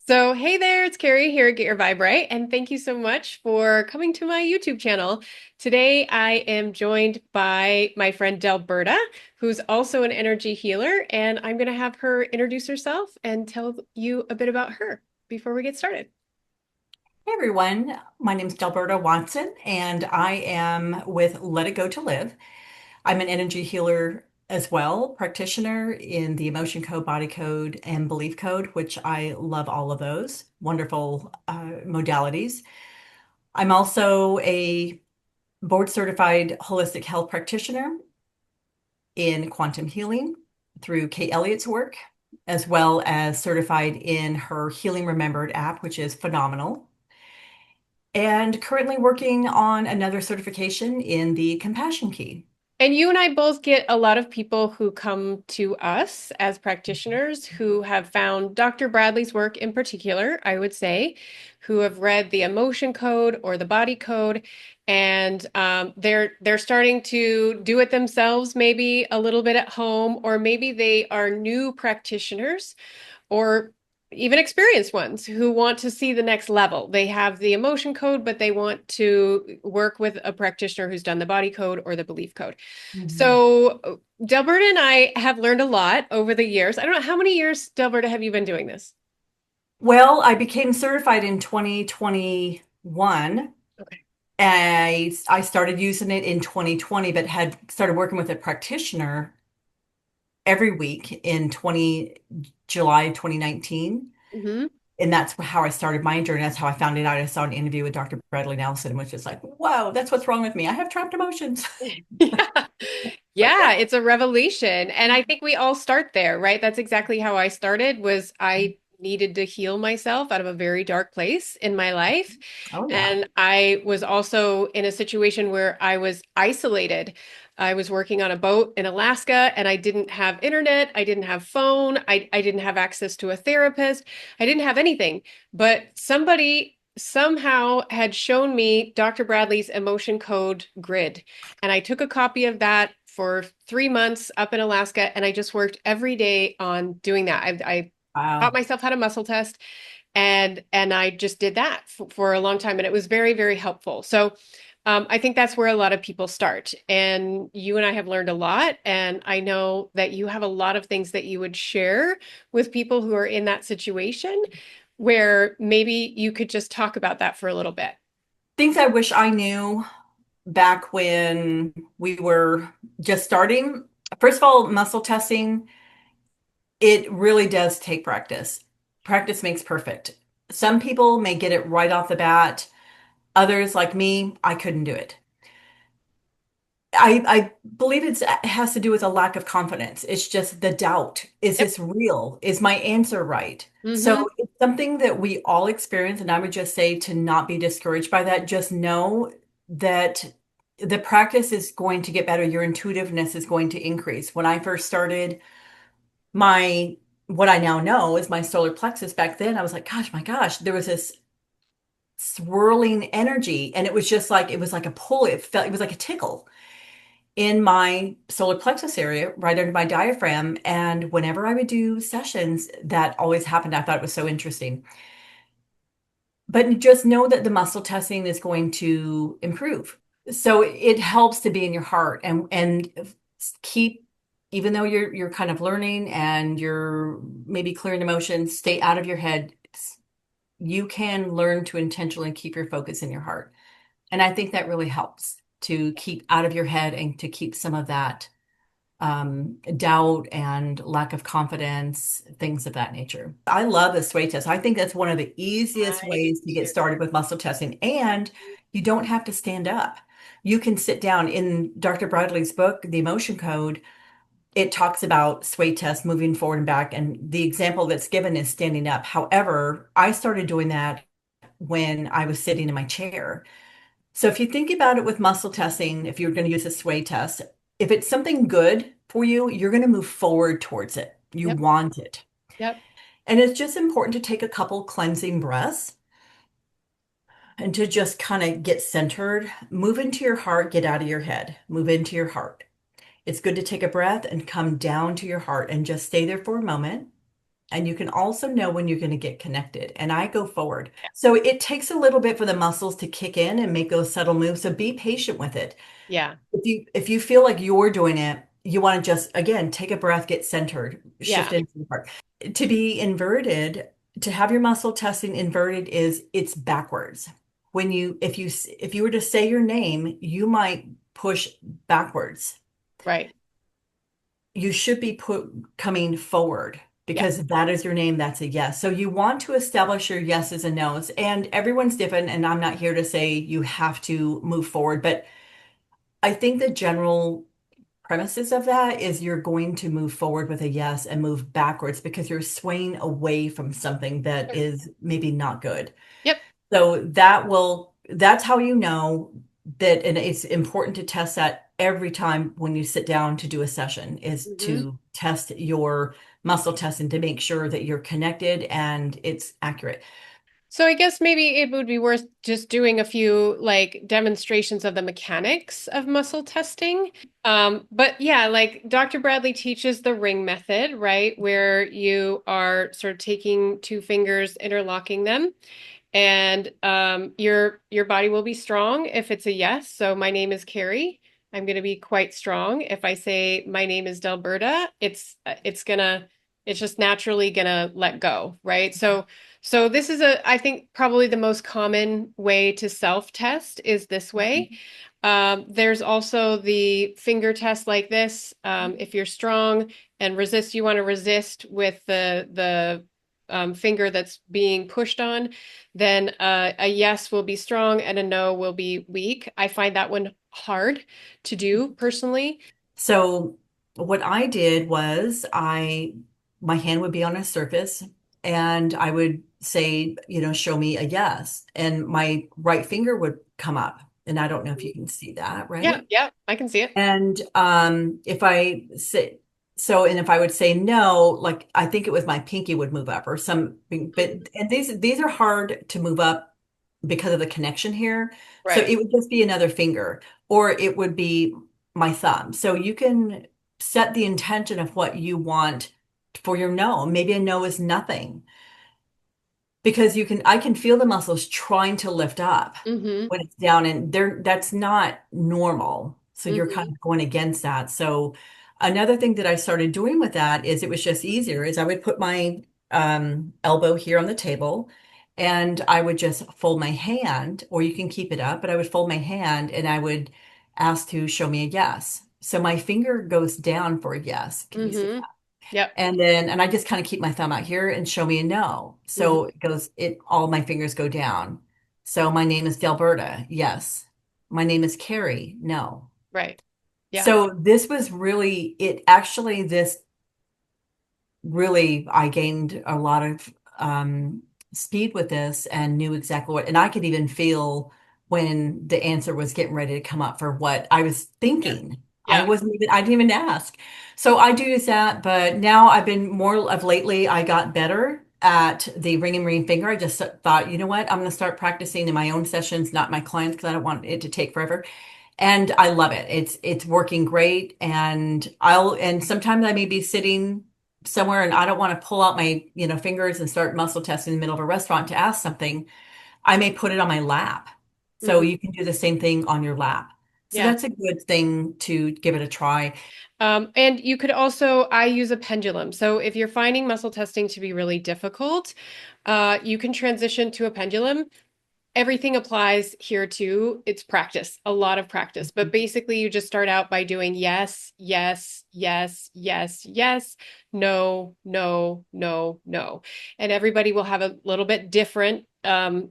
So, hey there, it's Carrie here at Get Your Vibe Right, and thank you so much for coming to my YouTube channel. Today, I am joined by my friend Delberta, who's also an energy healer, and I'm going to have her introduce herself and tell you a bit about her before we get started. Hey everyone, my name is Delberta Watson, and I am with Let It Go to Live. I'm an energy healer as well, practitioner in the emotion code, body code, and belief code, which I love all of those wonderful modalities. I'm also a board certified holistic health practitioner in quantum healing through Kate Elliott's work, as well as certified in her Healing Remembered app, which is phenomenal. And currently working on another certification in the Compassion Key. And you and I both get a lot of people who come to us as practitioners who have found Dr. Bradley's work in particular, I would say, who have read the emotion code or the body code, and they're starting to do it themselves, maybe a little bit at home, or maybe they are new practitioners or even experienced ones who want to see the next level. They have the emotion code, but they want to work with a practitioner who's done the body code or the belief code. Mhm. So, Delberta and I have learned a lot over the years. I don't know how many years, Delberta, have you been doing this? Well, I became certified in 2021. Okay. I started using it in 2020, but had started working with a practitioner every week in 20 July 2019. Hmm. And that's how I started my journey. That's how I found it out. I saw an interview with Dr. Bradley Nelson, which is like, whoa, that's what's wrong with me. I have trapped emotions. Yeah. Yeah, it's a revelation. And I think we all start there, right? That's exactly how I started was I needed to heal myself out of a very dark place in my life. Oh, yeah. And I was also in a situation where I was isolated. I was working on a boat in Alaska and I didn't have internet. I didn't have phone. I didn't have access to a therapist. I didn't have anything. But somebody somehow had shown me Dr. Bradley's emotion code grid. And I took a copy of that for 3 months up in Alaska. And I just worked every day on doing that. I taught Wow. myself how to muscle test and I just did that for a long time, and it was very, very helpful. So I think that's where a lot of people start. And you and I have learned a lot, and I know that you have a lot of things that you would share with people who are in that situation, where maybe you could just talk about that for a little bit. Things I wish I knew back when we were just starting. First of all, muscle testing, it really does take practice. Practice makes perfect. Some people may get it right off the bat. Others, like me, I couldn't do it. I believe it has to do with a lack of confidence. It's just the doubt. Is Yep. this real? Is my answer right? So Hmm. it's something that we all experience, and I would just say to not be discouraged by that. Just know that the practice is going to get better. Your intuitiveness is going to increase. When I first started, my what I now know is my solar plexus. Back then, I was like, gosh, my gosh, there was this swirling energy, and it was just like it was like a pull. It was like a tickle in my solar plexus area, right under my diaphragm. And whenever I would do sessions, that always happened. I thought it was so interesting. But just know that the muscle testing is going to improve. So it helps to be in your heart and keep, even though you're kind of learning and you're maybe clearing emotions, stay out of your head. You can learn to intentionally keep your focus in your heart. And I think that really helps to keep out of your head and to keep some of that doubt and lack of confidence, things of that nature. I love the sway test. I think that's one of the easiest I do ways to get too. started with muscle testing. And you don't have to stand up. You can sit down. In Dr. Bradley's book, The Emotion Code, it talks about sway test moving forward and back. And the example that's given is standing up. However, I started doing that when I was sitting in my chair. So if you think about it with muscle testing, if you're going to use a sway test, if it's something good for you, you're going to move forward towards it. You Yep. want it. Yep. And it's just important to take a couple cleansing breaths and to just kind of get centered, move into your heart, get out of your head, move into your heart. It's good to take a breath and come down to your heart and just stay there for a moment. and you can also know when you're going to get connected. And I go forward. So it takes a little bit for the muscles to kick in and make those subtle moves. So be patient with it. Yeah. If you feel like you're doing it, you want to just again take a breath, get centered, shift Yeah. into the part. To be inverted, to have your muscle testing inverted is it's backwards. When you if you were to say your name, you might push backwards. Right. You should be put coming forward Yeah. because that is your name, that's a yes. So you want to establish your yeses and nos, and everyone's different, and I'm not here to say you have to move forward, but I think the general premises of that is you're going to move forward with a yes and move backwards because you're swaying away from something that Sure. is maybe not good. Yep. So that's how you know that, and it's important to test that every time when you sit down to do a session is Hmm. to test your muscle testing to make sure that you're connected and it's accurate. So I guess maybe it would be worth just doing a few like demonstrations of the mechanics of muscle testing. But yeah, like Dr. Bradley teaches the ring method, right? Where you are sort of taking two fingers, interlocking them, and your body will be strong if it's a yes. So my name is Carrie. I'm going to be quite strong. If I say my name is Delberta, it's just naturally gonna let go, right? So this is I think probably the most common way to self-test is this way. There's also the finger test like this. If you're strong and resist, you want to resist with the finger that's being pushed on, then a yes will be strong and a no will be weak. I find that one hard to do personally. So what I did was my hand would be on a surface and I would say, show me a yes. And my right finger would come up. And I don't know if you can see that, Yeah, right? yeah, I can see it. And if I say so, and if I would say no, like I think it was my pinky would move up or something, Mhm. but and these are hard to move up because of the connection here. So Right. it would just be another finger, or it would be my thumb. So you can set the intention of what you want for your no. Maybe a no is nothing because I can feel the muscles trying to lift up Mm-hmm. when it's down and that's not normal. So you're kind Mm-hmm. of going against that. So another thing that I started doing with that is it was just easier is I would put my elbow here on the table and I would just fold my hand, or you can keep it up, but I would fold my hand and I would ask to show me a yes. So my finger goes down for a yes. Can you see? Mm-hmm. Yep. And I just kind of keep my thumb out here and show me a no. So Mm-hmm. it goes, all my fingers go down. So my name is Delberta. Yes. My name is Carrie. No. Right. Yeah. So this was really, it actually, this really, I gained a lot of speed with this and knew exactly what, and I could even feel when the answer was getting ready to come up for what I was Yeah. thinking. Yeah. I didn't even ask. So I do use that, but now I've been more of lately, I got better at the ring and ring finger. I just thought, you know what? I'm going to start practicing in my own sessions, not my clients, because I don't want it to take forever. And I love it. It's working great. And sometimes I may be sitting somewhere and I don't want to pull out my, fingers and start muscle testing in the middle of a restaurant to ask something. I may put it on my lap. So Mm-hmm. you can do the same thing on your lap. So Yeah. that's a good thing to give it a try. And you could also, I use a pendulum. So if you're finding muscle testing to be really difficult, you can transition to a pendulum. Everything applies here too. It's practice, a lot of practice. But basically, you just start out by doing yes, yes, yes, yes, yes, no, no, no, no. And everybody will have a little bit different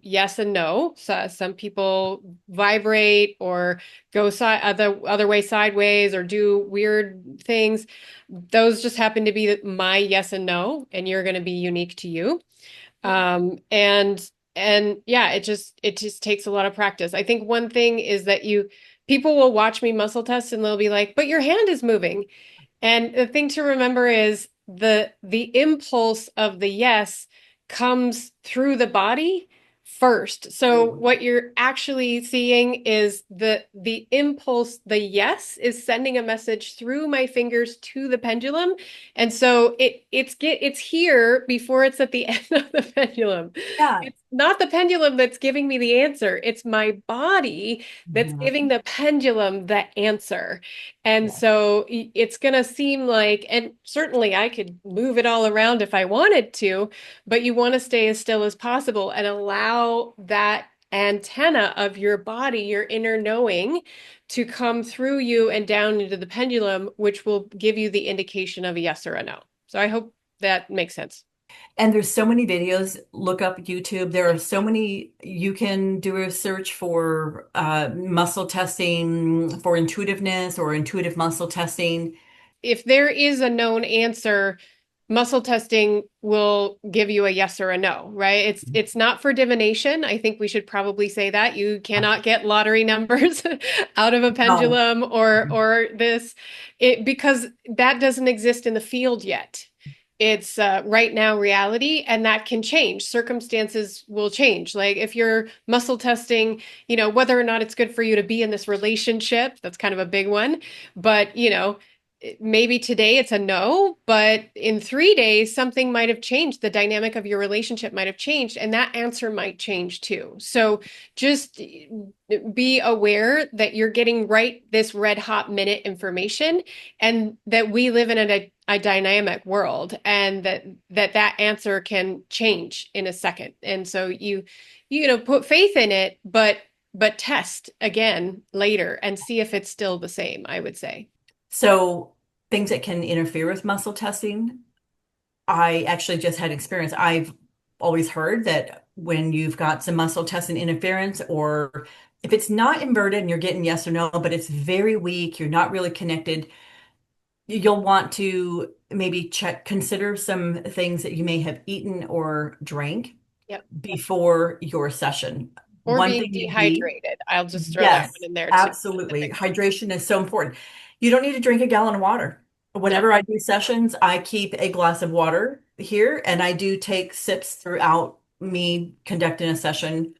yes and no. So some people vibrate or go other way sideways or do weird things. Those just happen to be my yes and no, and you're going to be unique to you. And yeah, it just takes a lot of practice. I think one thing is that people will watch me muscle test and they'll be like, "But your hand is moving." And the thing to remember is the impulse of the yes comes through the body first. So what you're actually seeing is the impulse, the yes is sending a message through my fingers to the pendulum. And so it's here before it's at the end of the pendulum. Yeah. It's not the pendulum that's giving me the answer. It's my body that's Mhm. giving the pendulum the answer. And Yeah. so it's going to seem like, and certainly I could move it all around if I wanted to, but you want to stay as still as possible and allow that antenna of your body, your inner knowing, to come through you and down into the pendulum, which will give you the indication of a yes or a no. So I hope that makes sense. And there's so many videos. Look up YouTube. There are so many. You can do a search for muscle testing for intuitiveness or intuitive muscle testing. If there is a known answer, muscle testing will give you a yes or a no, right? It's not for divination. I think we should probably say that. You cannot get lottery numbers out of a No. pendulum or this because that doesn't exist in the field yet. It's right now reality, and that can change. Circumstances will change. Like if you're muscle testing, whether or not it's good for you to be in this relationship, that's kind of a big one. But, maybe today it's a no, but in 3 days, something might have changed. The dynamic of your relationship might have changed, and that answer might change too. So just be aware that you're getting right this red hot minute information, and that we live in a dynamic world, and that answer can change in a second. And so put faith in it, but test again later and see if it's still the same, I would say. So things that can interfere with muscle testing, I actually just had experience. I've always heard that when you've got some muscle testing interference, or if it's not inverted and you're getting yes or no, but it's very weak, you're not really connected, you'll want to maybe consider some things that you may have eaten or drank Yep. before your session. Or One being thing may be, dehydrated. I'll just throw that one yes, in there too. That's a absolutely. big one. Hydration is so important. You don't need to drink a gallon of water. No. Whenever I do sessions, I keep a glass of water here and I do take sips throughout me conducting a session,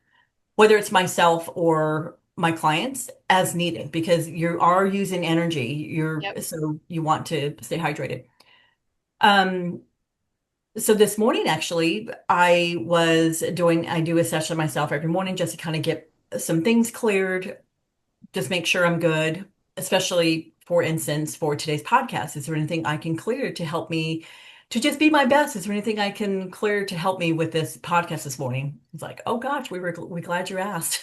whether it's myself or my clients as needed, because you are using energy. Yep. So you want to stay hydrated. Um, so this morning, actually, I do a session myself every morning just to kind of get some things cleared, just make sure I'm good, especially for instance, for today's podcast. Is there anything I can clear to help me to just be my best? Is there anything I can clear to help me with this podcast this morning? It's like, oh gosh, we glad you asked.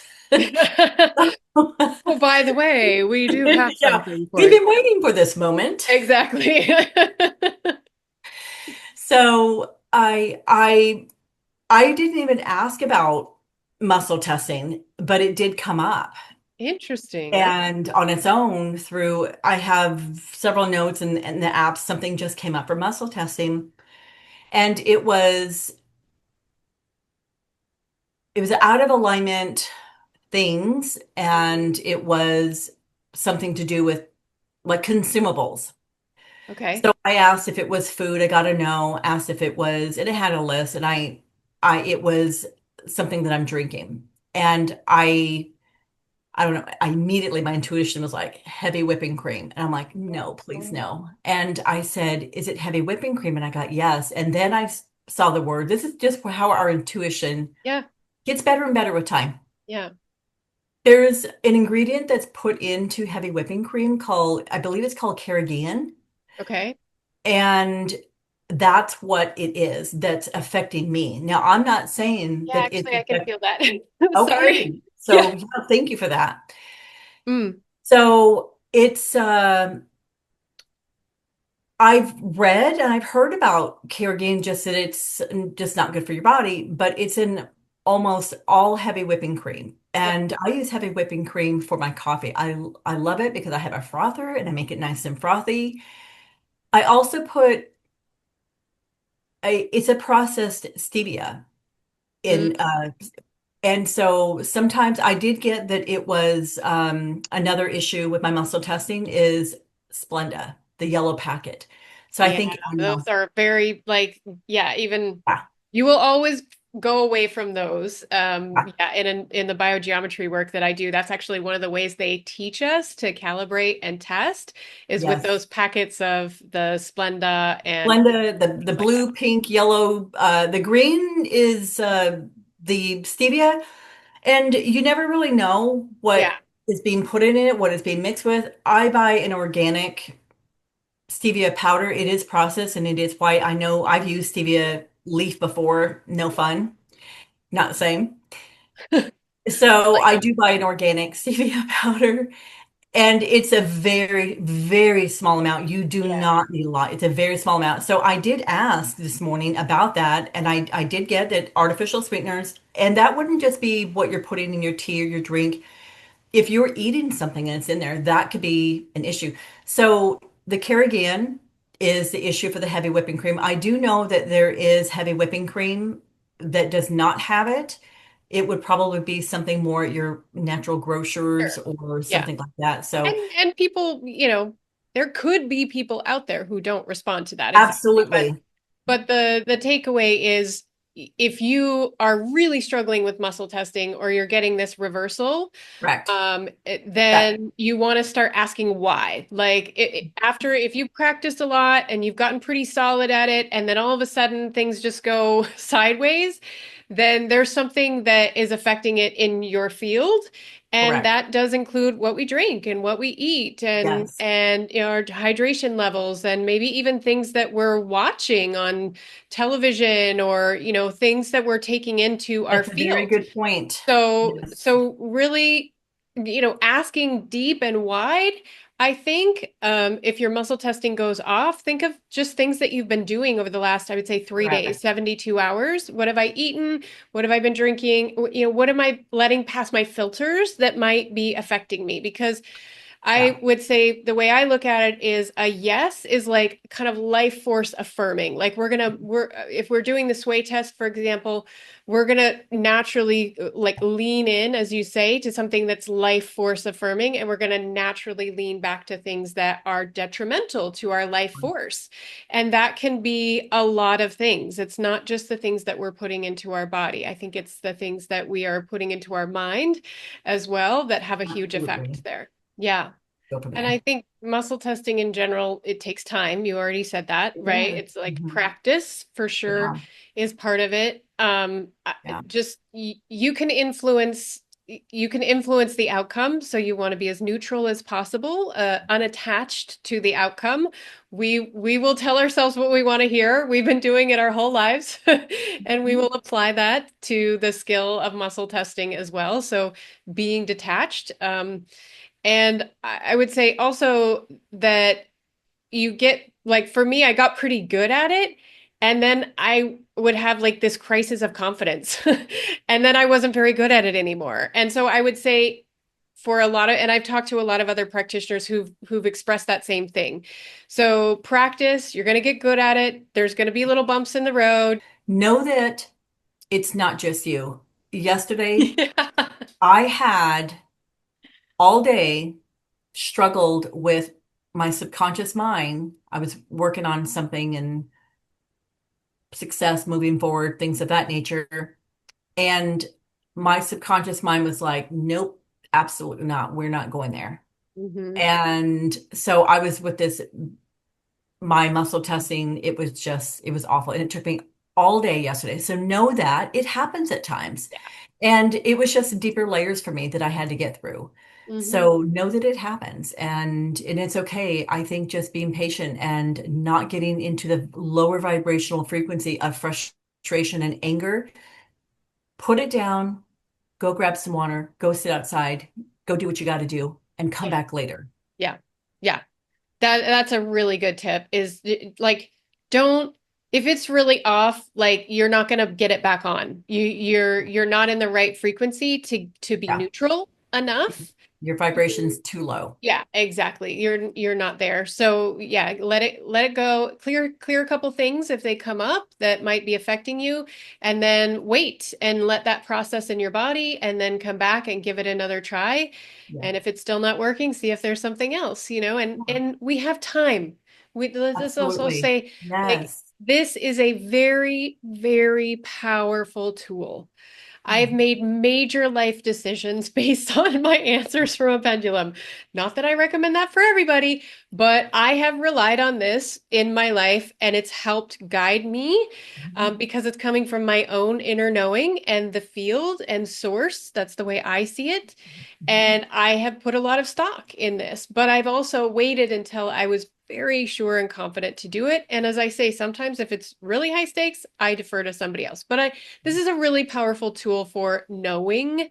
Oh, by the way, we do have Yeah, something for we've you. been waiting for this moment. Exactly. So I didn't even ask about muscle testing, but it did come up. Interesting. Okay. And on its own, through I have several notes and the apps, something just came up for muscle testing. And it was out of alignment things, and it was something to do with like consumables. Okay. So I asked if it was food. I got a no. Asked if it was, and it had a list, and it was something that I'm drinking, and I don't know. I immediately, my intuition was like heavy whipping cream. And I'm like, no, please no. And I said, is it heavy whipping cream? And I got yes. And then saw the word. This is just how our intuition Yeah. gets better and better with time. Yeah. There's an ingredient that's put into heavy whipping cream called, I believe it's called carrageenan. Okay. And that's what it is that's affecting me. Now, I'm not saying Yeah, that it's actually, I can feel that. Sorry. okay. Yeah. So yeah, thank you for that. Mm. So I've read and I've heard about Carrageen, just that it's just not good for your body, but it's in almost all heavy whipping cream. Yep. And I use heavy whipping cream for my coffee. I love it because I have a frother and I make it nice and frothy. I also put it's a processed stevia Mm. in and so sometimes I did get that it was another issue with my muscle testing is Splenda, the yellow packet. So I Yeah, think I those know. are very like, yeah, even Yeah. you will always go away from those. Ah, Yeah, in the biogeometry work that I do, that's actually one of the ways they teach us to calibrate and test is with yes. those packets of the Splenda and Blenda, the things like that. blue, pink, yellow, the green is the stevia, and you never really know Yeah, what is being put in it, what is being mixed with. I buy an organic stevia powder. It is processed and it is white. I know I've used stevia leaf before. No fun. Not the same. So like I them. do buy an organic stevia powder. And it's a very, very small amount. You do Yeah, not need a lot. It's a very small amount. So I did ask this morning about that, and I did get that artificial sweeteners, and that wouldn't just be what you're putting in your tea or your drink. If you're eating something and it's in there, that could be an issue. So the Carrigan is the issue for the heavy whipping cream. I do know that there is heavy whipping cream that does not have it. It would probably be something more at your natural grocers sure. or Yeah. something like that. So And people, there could be people out there who don't respond to that exactly. absolutely. But the takeaway is if you are really struggling with muscle testing or you're getting this reversal, Correct. That then you want to start asking why. Like after, if you've practiced a lot and you've gotten pretty solid at it, and then all of a sudden things just go sideways, then there's something that is affecting it in your field. And correct. that does include what we drink and what we eat Yes. and our hydration levels and maybe even things that we're watching on television or things that we're taking into our That's a very field. good point. Yes. So really, asking deep and wide, I think if your muscle testing goes off, think of just things that you've been doing over the last, I would say 3 days, Correct. 72 hours. What have I eaten? What have I been drinking? What am I letting past my filters that might be affecting me? Because Yeah. I would say the way I look at it is a yes is like kind of life force affirming. Like we're if we're doing the sway test, for example, we're gonna naturally like lean in, as you say, to something that's life force affirming, and we're gonna naturally lean back to things that are detrimental to our life force. And that can be a lot of things. It's not just the things that we're putting into our body. I think it's the things that we are putting into our mind as well that have a huge Absolutely. effect there. Yeah. Go from And I there. think muscle testing in general, it takes time. You already said that, It right? does. It's like Mhm. practice for sure Yeah. is part of it. Yeah. Just you can influence the outcome, so you want to be as neutral as possible, unattached to the outcome. We will tell ourselves what we want to hear. We've been doing it our whole lives, and we Mhm. will apply that to the skill of muscle testing as well. So being detached. And I would say also that you get, like, for me, I got pretty good at it. And then I would have like this crisis of confidence. And then I wasn't very good at it anymore. And so I would say for a lot of, and I've talked to a lot of other practitioners who've expressed that same thing. So practice, you're going to get good at it. There's going to be little bumps in the road. Know that it's not just you. Yesterday, Yeah. I had all day struggled with my subconscious mind. I was working on something and success moving forward, things of that nature. And my subconscious mind was like, nope, absolutely not. We're not going there. Hmm. And so I was with this, my muscle testing, it was awful. And it took me all day yesterday. So know that it happens at times. And it was just deeper layers for me that I had to get through. Hmm. So know that it happens and it's okay. I think just being patient and not getting into the lower vibrational frequency of frustration and anger, put it down, go grab some water, go sit outside, go do what you got to do, and come Yeah. back later. Yeah. Yeah. That's a really good tip is like don't if it's really off, like you're not going to get it back on. You're not in the right frequency to be Yeah, neutral enough. your vibration's too low. Yeah, exactly. You're not there. So yeah, let it go. Clear a couple things if they come up that might be affecting you, and then wait and let that process in your body, and then come back and give it another try. Yeah, And if it's still not working, see if there's something else, and we have time. Let's also absolutely. say like Yes. This is a very, very powerful tool. I've Mm, made major life decisions based on my answers from a pendulum. Not that I recommend that for everybody, but I have relied on this in my life and it's helped guide me mhm, because it's coming from my own inner knowing and the field and source. That's the way I see it. mhm. And I have put a lot of stock in this, but I've also waited until I was very sure and confident to do it. And as I say, sometimes if it's really high stakes, I defer to somebody else. This is a really powerful tool for knowing,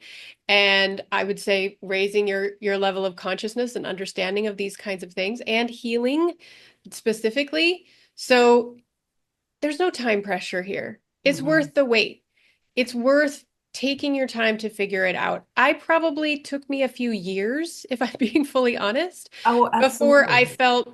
and I would say raising your level of consciousness and understanding of these kinds of things and healing specifically. So there's no time pressure here. It's Mm-mm. worth the wait. It's worth taking your time to figure it out. I probably took me a few years, if I'm being fully honest, Oh, before I absolutely. felt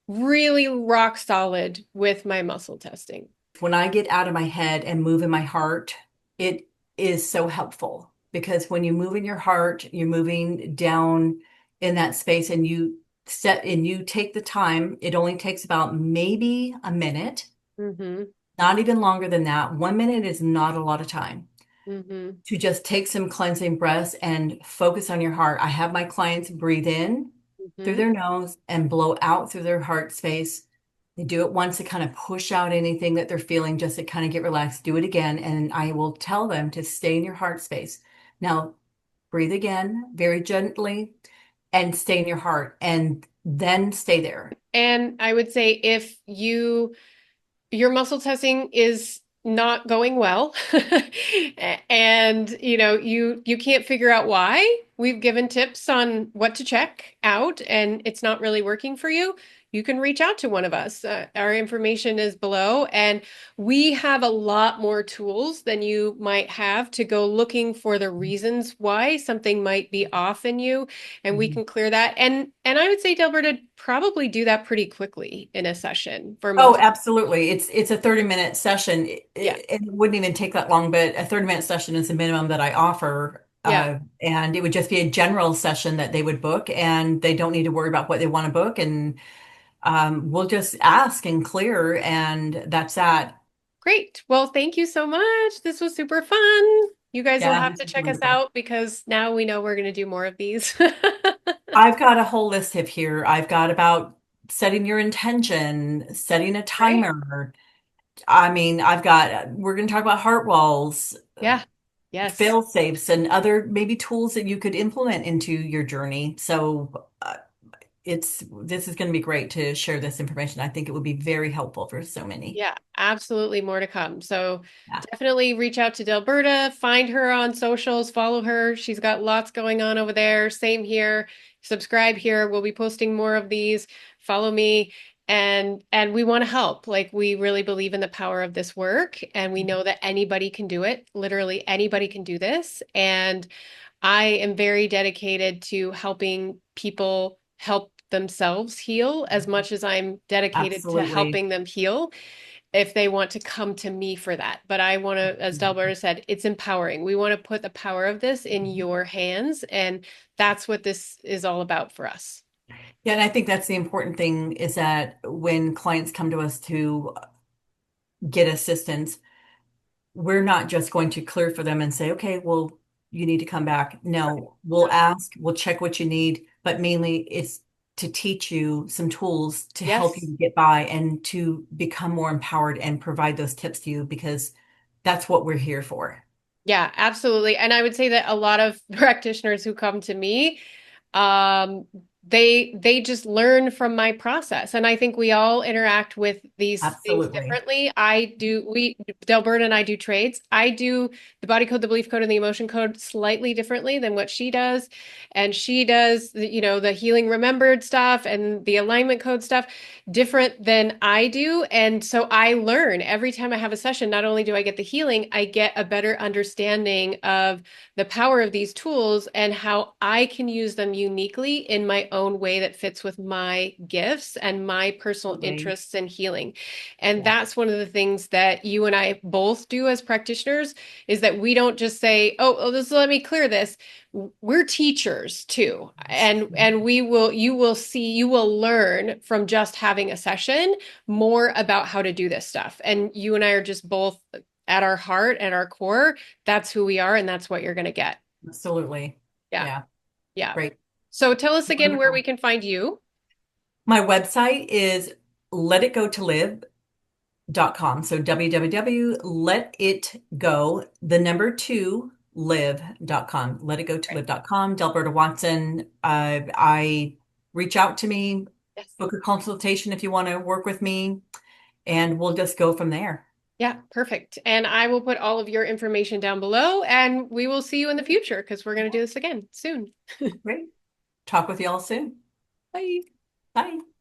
really rock solid with my muscle testing. When I get out of my head and move in my heart, it is so helpful because when you move in your heart, you're moving down in that space and you set and you take the time. It only takes about maybe a minute, Mm-hmm. not even longer than that. 1 minute is not a lot of time Mm-hmm. to just take some cleansing breaths and focus on your heart. I have my clients breathe in through Mm-hmm. their nose and blow out through their heart space. They do it once to kind of push out anything that they're feeling, just to kind of get relaxed. Do it again, and I will tell them to stay in your heart space. Now, breathe again very gently and stay in your heart, and then stay there. And I would say if your muscle testing is not going well and you can't figure out why, we've given tips on what to check out and it's not really working for you, you can reach out to one of us. Our information is below, and we have a lot more tools than you might have to go looking for the reasons why something might be off in you, and we Mhm. can clear that. And I would say, Delberta, probably do that pretty quickly in a session for Oh, most. absolutely. It's a 30-minute session. Yeah. It wouldn't even take that long, but a 30-minute session is the minimum that I offer. Yeah. And it would just be a general session that they would book, and they don't need to worry about what they want to book. And we'll just ask and clear, and that's that. Great. Well, thank you so much. This was super fun. You guys will Yeah, have this to is check us wonderful. out because now we know we're going to do more of these. I've got a whole list of here. I've got about setting your intention, setting a Great. timer. I mean, we're going to talk about heart walls, Yeah. Yes. fail safes, and other maybe tools that you could implement into your journey. So this is going to be great to share this information. I think it would be very helpful for so many. Yeah, absolutely more to come. So Yeah. definitely reach out to Delberta, find her on socials, follow her. She's got lots going on over there. Same here. Subscribe here. We'll be posting more of these. Follow me. And we want to help. Like, we really believe in the power of this work, and we know that anybody can do it. Literally anybody can do this. And I am very dedicated to helping people help themselves heal as much as I'm dedicated to Absolutely. helping them heal if they want to come to me for that. But I want to, as Delberta said, it's empowering. We want to put the power of this in your hands. And that's what this is all about for us. Yeah, and I think that's the important thing is that when clients come to us to get assistance, we're not just going to clear for them and say, okay, well, you need to come back. Right. No, we'll ask, we'll check what you need, but mainly it's to teach you some tools to help Yes. you get by and to become more empowered and provide those tips to you because that's what we're here for. Yeah, absolutely. And I would say that a lot of practitioners who come to me, um, they just learn from my process. And I think we all interact with these things Absolutely. differently. Delberta and I do trades. I do the body code, the belief code, and the emotion code slightly differently than what she does. And she does, the healing remembered stuff and the alignment code stuff different than I do. And so I learn every time I have a session. Not only do I get the healing, I get a better understanding of the power of these tools and how I can use them uniquely in my own way that fits with my gifts and my personal Absolutely. interests in healing. And Yeah. that's one of the things that you and I both do as practitioners is that we don't just say, oh, just let me clear this. We're teachers too. And we will you will see you will learn from just having a session more about how to do this stuff. And you and I are just both at our heart and our core, that's who we are and that's what you're going to get. Absolutely. Yeah. Yeah. Yeah. Great. So tell us again where we Wonderful. can find you. My website is letitgotolive.com. So www.letitgo, the number two, live.com. Right. Letitgotolive.com. Delberta Watson. I reach out to me, Yes. book a consultation if you want to work with me, and we'll just go from there. Yeah, perfect. And I will put all of your information down below and we will see you in the future because we're going to do this again soon. Great. Talk with you all soon. Bye. Bye.